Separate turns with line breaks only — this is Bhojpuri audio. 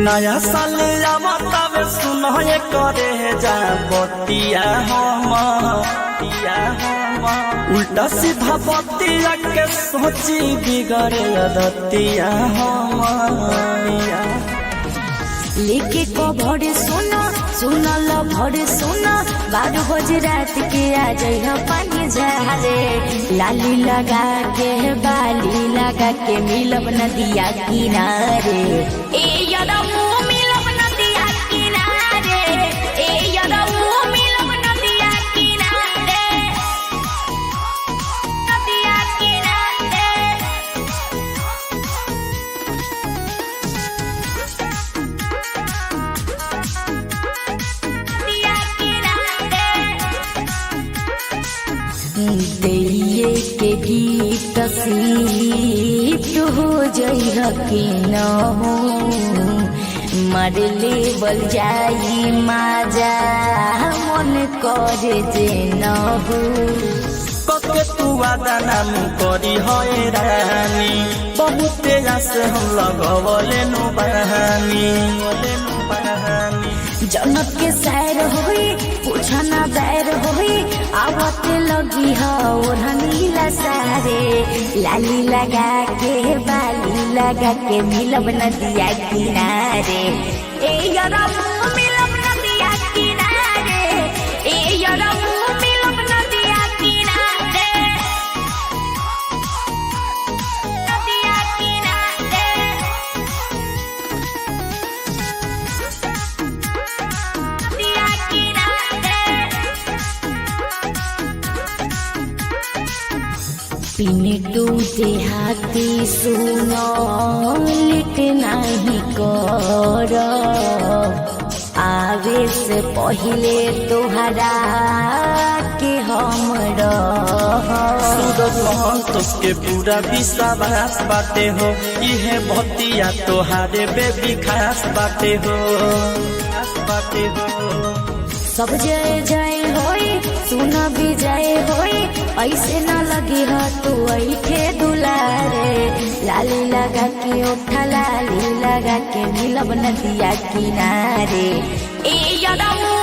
नया साल आवतावे सुनहे करे जा बतिया हम उल्टा सीधा बतिया के सोची बिगड़े दतिया हम
लेके कभर सुनो सुनल भर सुनो 12 बजे रात के आ जाइह पानी झारे लाली लगा के बाली लगा के मिलब नदिया किनारे ए यदमु मिलब नदिया किनारे ए यदमु मिलब नदिया किनारे नदिया किनारे दिए के गीत सीत हो जइह के न हो मर लेवल जाई माजा मन करे जे न हो
कके तू वादा नाम करी है रानी बहुते आसे हम लगवले नु बहानी
जनक के सैर होई पूछना बैर होई आवते लगी हो नीला सारे लाली लगा के बाली लगा के मिलब नदिया किनारे ए यदमु मिलब नदिया किनारे ए यदमु मिलब नदिया किनारे नदिया किनारे पिने टूटे हाथी सुनो लिट नहीं कर आवे से पहले तोहरा के हम
के पूरा विश्वास बाटे हो इहे भतिया तोहारे बेबी खास बाटे हो
सब जय जय होई सुन भी जय होई ऐसे न लगी हो तू ऐठे दुलारे लाली लगा के उठा लाली लगा के मिलब नदिया किनारे ए यदमु